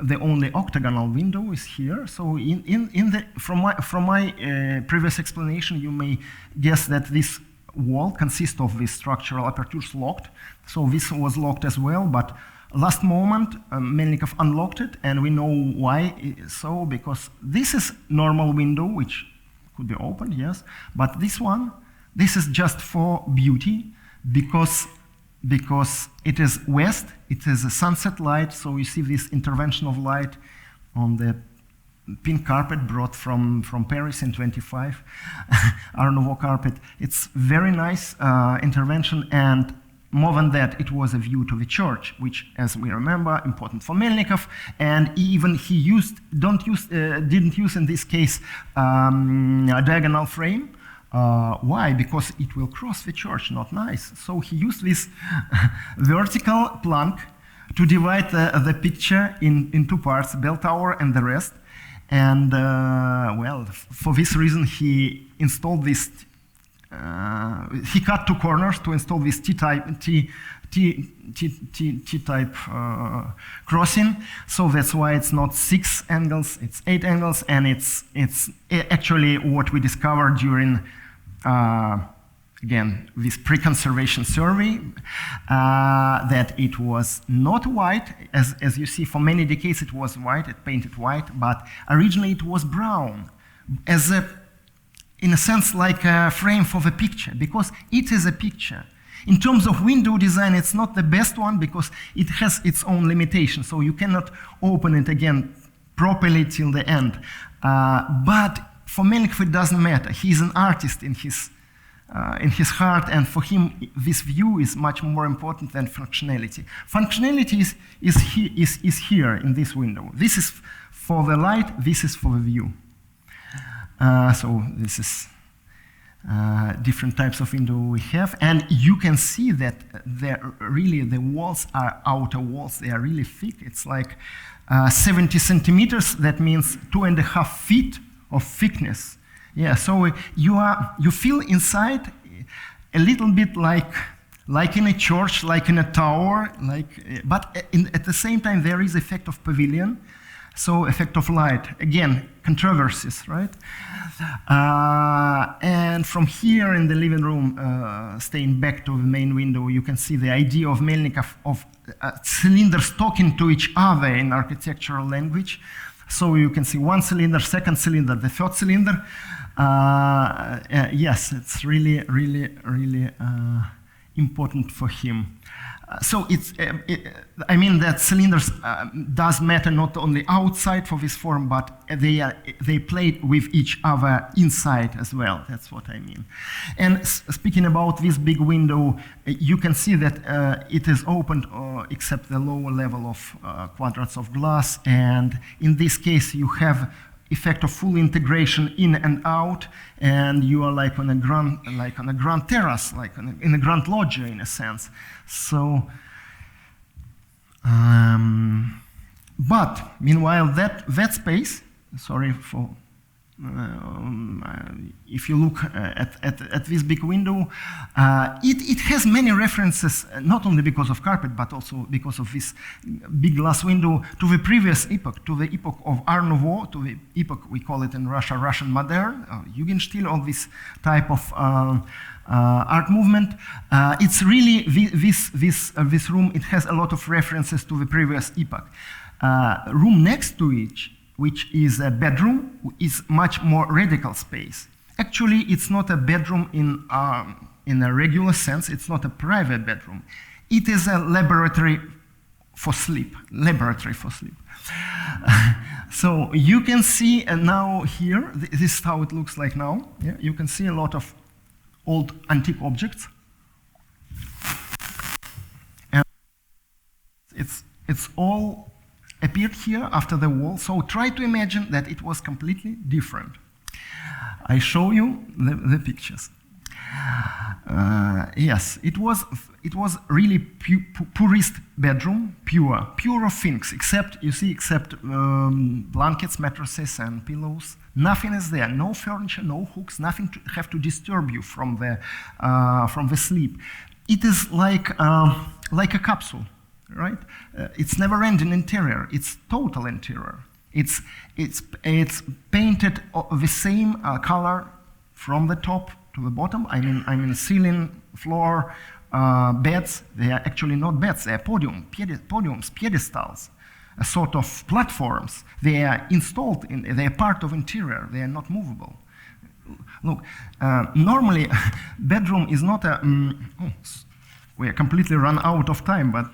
the only octagonal window is here. So from my previous explanation, you may guess that this wall consists of these structural apertures locked. So this was locked as well, but last moment Melnikov unlocked it, and we know why so, because this is normal window which could be opened, yes, but this is just for beauty, because it is west, it is a sunset light, so you see this intervention of light on the pink carpet brought from Paris in 25, Art Nouveau carpet. It's very nice intervention, and more than that, it was a view to the church, which, as we remember, important for Melnikov, and even he didn't use in this case a diagonal frame. Why? Because it will cross the church, not nice. So he used this vertical plank to divide the picture in two parts, bell tower and the rest. And well, for this reason, he installed this. He cut two corners to install this T-type crossing. So that's why it's not 6 angles; it's 8 angles, and it's actually what we discovered during. Again, this pre-conservation survey, that it was not white, as you see, for many decades it was white, it painted white, but originally it was brown, in a sense like a frame for the picture, because it is a picture. In terms of window design, it's not the best one because it has its own limitations, so you cannot open it again properly till the end. But for Melnikov, it doesn't matter. He's an artist in his heart, and for him, this view is much more important than functionality. Functionality is here in this window. This is for the light. This is for the view. So this is different types of window we have, and you can see that the walls are outer walls. They are really thick. It's like 70 centimeters. That means 2.5 feet of thickness. Yeah, so you feel inside a little bit like in a church, like in a tower, but at the same time there is effect of pavilion, so effect of light. Again, controversies, right? And from here in the living room, staying back to the main window, you can see the idea of Melnikov of cylinders talking to each other in architectural language. So you can see one cylinder, second cylinder, the third cylinder. Yes, it's really important for him. So I mean that cylinders does matter not only outside for this form, but they play with each other inside as well. That's what I mean. And speaking about this big window, you can see that it is opened except the lower level of quadrats of glass. And in this case, you have effect of full integration in and out, and you are like on a grand terrace, in a grand loggia in a sense. So, but meanwhile, that space, sorry for if you look at this big window, it has many references, not only because of carpet, but also because of this big glass window, to the previous epoch, to the epoch of Art Nouveau, to the epoch, we call it in Russia, Russian modern, Jugendstil, all this type of art movement. It's really, this room, it has a lot of references to the previous epoch. Room next to it, which is a bedroom, is much more radical space. Actually, it's not a bedroom in a regular sense. It's not a private bedroom. It is a laboratory for sleep. Laboratory for sleep. So you can see now here, this is how it looks like now. Yeah? You can see a lot of old antique objects. And it's all appeared here after the war, so try to imagine that it was completely different. I show you the pictures. Yes, it was really purist bedroom, pure of things, except, you see, except blankets, mattresses, and pillows. Nothing is there, no furniture, no hooks, nothing to have to disturb you from the sleep. It is like a capsule. Right? It's never-ending interior. It's total interior. It's painted the same color from the top to the bottom. I mean ceiling, floor, beds. They are actually not beds. They are podiums, pedestals, a sort of platforms. They are installed. They are part of interior. They are not movable. Look, normally, bedroom is not a. We are completely run out of time, but.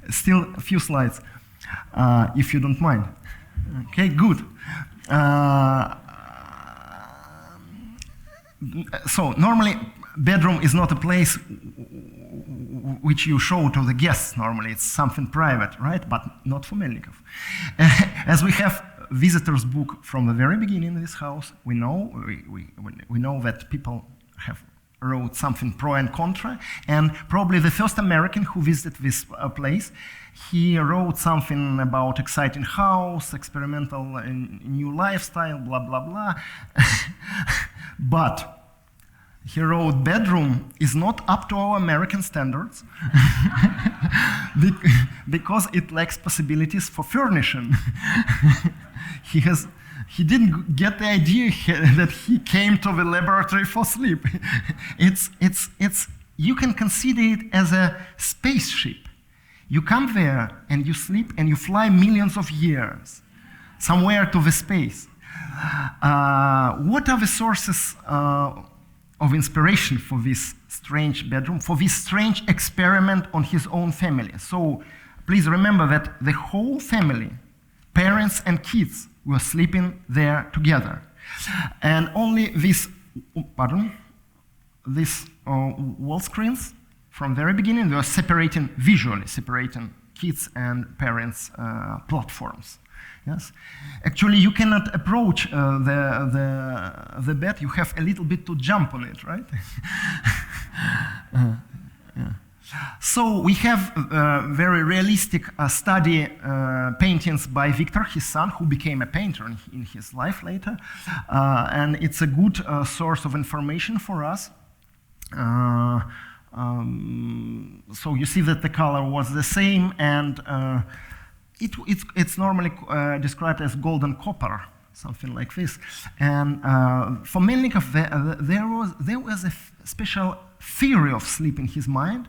Still a few slides, if you don't mind. Okay, good. So normally, bedroom is not a place which you show to the guests. Normally, it's something private, right? But not for Melnikov. As we have visitors' book from the very beginning in this house, we know that people have wrote something pro and contra, and probably the first American who visited this place, he wrote something about exciting house, experimental new lifestyle, blah, blah, blah. But he wrote bedroom is not up to our American standards because it lacks possibilities for furnishing. He didn't get the idea that he came to the laboratory for sleep. You can consider it as a spaceship. You come there and you sleep and you fly millions of years somewhere to the space. What are the sources of inspiration for this strange bedroom, for this strange experiment on his own family? So please remember that the whole family, parents and kids, were sleeping there together. And only these wall screens, from very beginning, they were visually separating kids and parents' platforms. Yes, actually, you cannot approach the bed. You have a little bit to jump on it, right? Yeah. So we have very realistic study paintings by Victor, his son, who became a painter in his life later. And it's a good source of information for us. So you see that the color was the same, and it's normally described as golden copper, something like this. And for Melnikov, there was a special theory of sleep in his mind.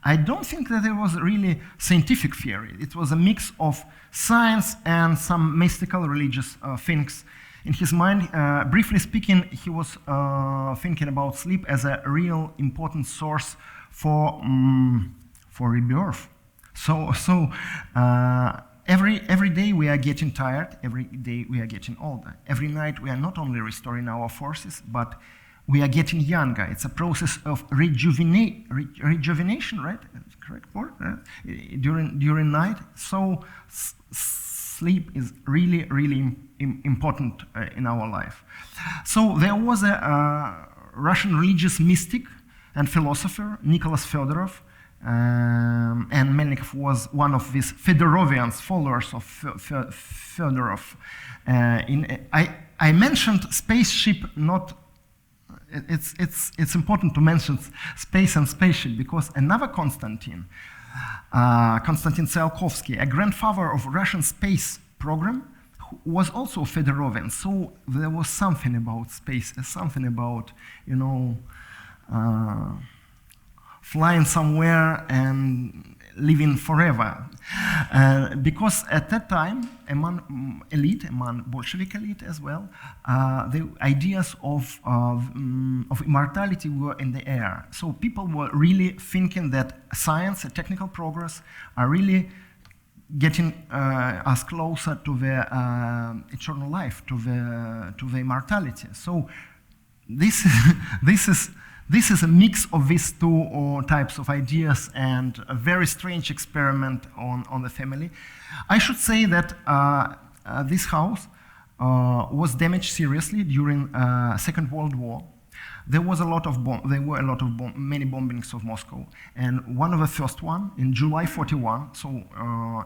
I don't think that there was really scientific theory. It was a mix of science and some mystical religious things in his mind. Briefly speaking, he was thinking about sleep as a real important source for rebirth. So every day we are getting tired, every day we are getting older. Every night we are not only restoring our forces, but we are getting younger. It's a process of rejuvenation, right? Correct word? During night. So sleep is really, really important in our life. So there was a Russian religious mystic and philosopher, Nicholas Fedorov. And Melnikov was one of these Fedorovians, followers of Fedorov. I mentioned spaceship, not. It's important to mention space and spaceship because another Konstantin Tsiolkovsky, a grandfather of Russian space program, was also Fedorovian. So there was something about space, something about, flying somewhere and living forever. Because at that time, among elite, among Bolshevik elite as well, the ideas of immortality were in the air. So people were really thinking that science and technical progress are really getting us closer to the eternal life, to the immortality. So this is a mix of these two types of ideas and a very strange experiment on the family. I should say that this house was damaged seriously during Second World War. There were many bombings of Moscow, and one of the first one in July 41. So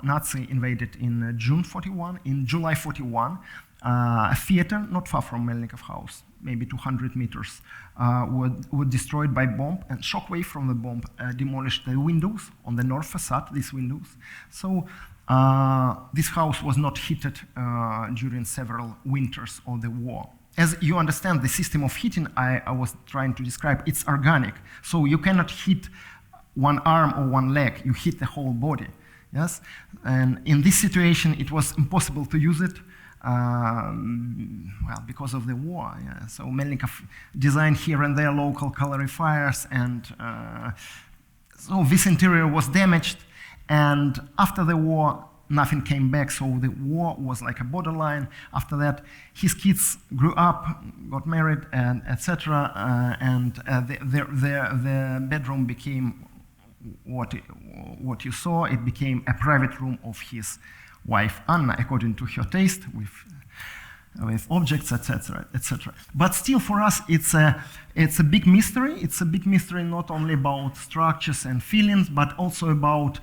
Nazi invaded in June 41. In July 41, a theater not far from Melnikov House, maybe 200 meters, were destroyed by bomb, and shockwave from the bomb demolished the windows on the north facade. These windows. So this house was not heated during several winters of the war. As you understand, the system of heating I was trying to describe, it's organic. So you cannot heat one arm or one leg, you heat the whole body, yes? And in this situation, it was impossible to use it, well, because of the war. Yeah. So Melnikov designed here and there local calorifiers, and so this interior was damaged, and after the war, nothing came back, so the war was like a borderline. After that, his kids grew up, got married, and etc. And the bedroom became what you saw. It became a private room of his wife Anna, according to her taste, with objects, etc., etc. But still, for us, it's a big mystery. It's a big mystery not only about structures and feelings, but also about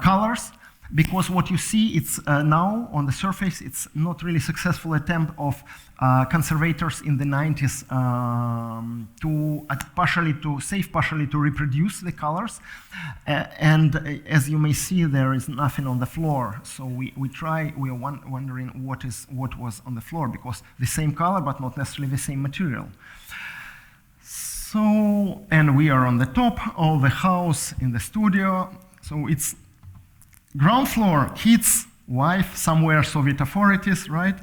colors. Because what you see, it's now on the surface, it's not really successful attempt of conservators in the 90s to partially to reproduce the colors. And as you may see, there is nothing on the floor. So we are wondering what was on the floor, because the same color, but not necessarily the same material. So, and we are on the top of the house in the studio. So it's ground floor, kids, wife, somewhere Soviet authorities, right?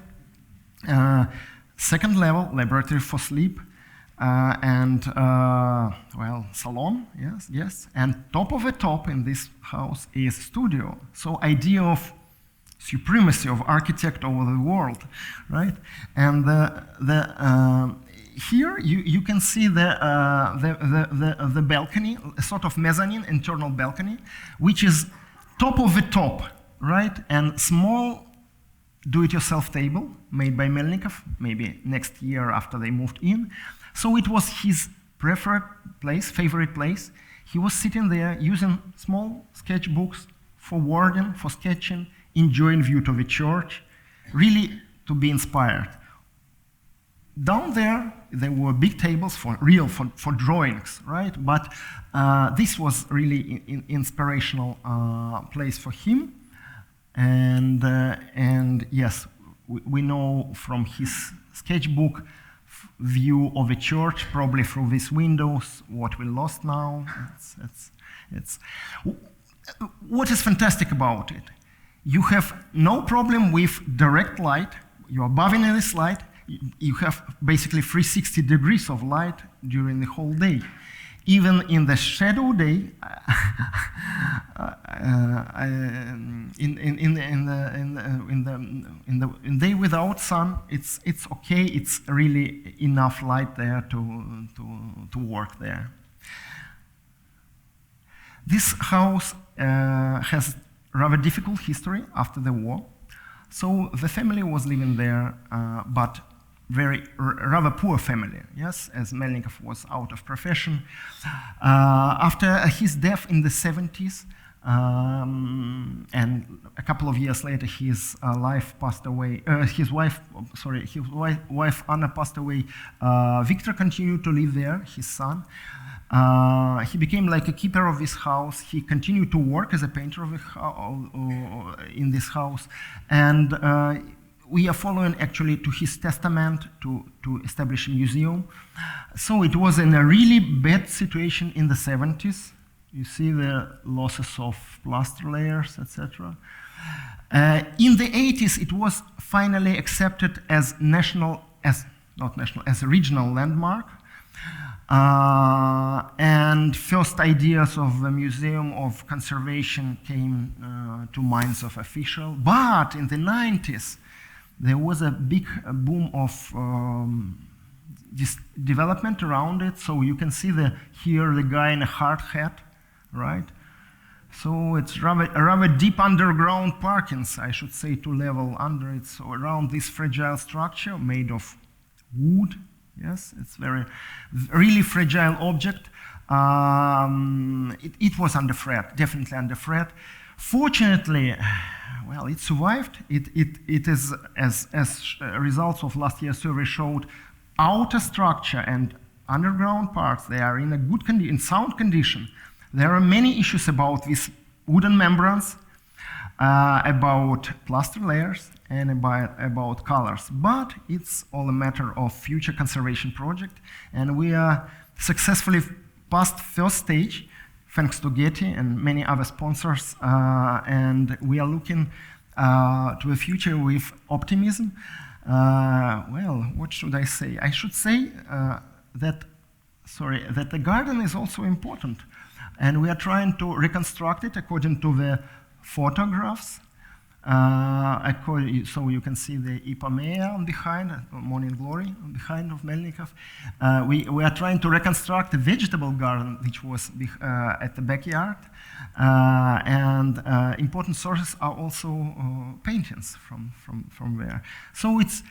Second level, laboratory for sleep, and well, salon, yes. And top of the top in this house is studio. So idea of supremacy of architect over the world, right? And here you can see the balcony, a sort of mezzanine, internal balcony, which is top of the top, right? And small do-it-yourself table made by Melnikov, maybe next year after they moved in. So it was his preferred place, favorite place. He was sitting there using small sketchbooks for wording, for sketching, enjoying view to the church, really to be inspired. Down there were big tables for drawings, right? But this was really inspirational place for him. And yes, we know from his sketchbook view of the church, probably through these windows, what we lost now. What is fantastic about it? You have no problem with direct light. You're above in this light. You have basically 360 degrees of light during the whole day. Even in the shadow day, in day without sun, it's okay. It's really enough light there to work there. This house has rather difficult history after the war. So the family was living there, but rather poor family, yes, as Melnikov was out of profession. After his death in the 70s, and a couple of years later, his wife Anna passed away. Victor continued to live there, his son. He became like a keeper of this house. He continued to work as a painter of in this house, and we are following actually to his testament to establish a museum. So it was in a really bad situation in the 70s. You see the losses of plaster layers, etc. In the 80s, it was finally accepted as as a regional landmark. And first ideas of the museum of conservation came to minds of officials. But in the 90s, there was a big boom of this development around it. So you can see here the guy in a hard hat, right? So it's a rather deep underground parkings, I should say, 2 levels under it. So around this fragile structure made of wood. Yes, it's really fragile object. It was under threat, definitely under threat. Fortunately, well, it survived. It is, as results of last year's survey showed, outer structure and underground parts, they are in a good condition, in sound condition. There are many issues about these wooden membranes, about plaster layers, and about colors. But it's all a matter of future conservation project, and we are successfully past first stage, thanks to Getty and many other sponsors, and we are looking to the future with optimism. Well, what should I say? I should say that the garden is also important, and we are trying to reconstruct it according to the photographs. So you can see the Ipamea behind, Morning Glory behind of Melnikov. We are trying to reconstruct the vegetable garden, which was at the backyard. And important sources are also paintings from there. So it's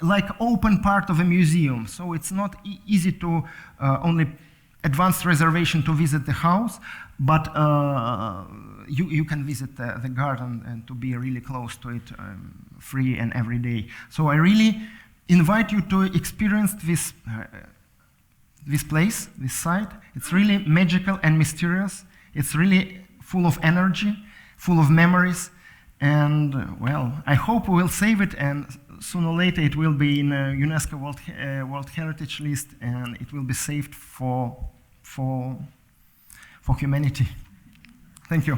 like open part of a museum. So it's not easy to only advanced reservation to visit the house, but you can visit the garden and to be really close to it free and every day. So I really invite you to experience this place, this site. It's really magical and mysterious. It's really full of energy, full of memories, and well, I hope we will save it, and sooner or later it will be in a UNESCO World Heritage List, and it will be saved for humanity. Thank you.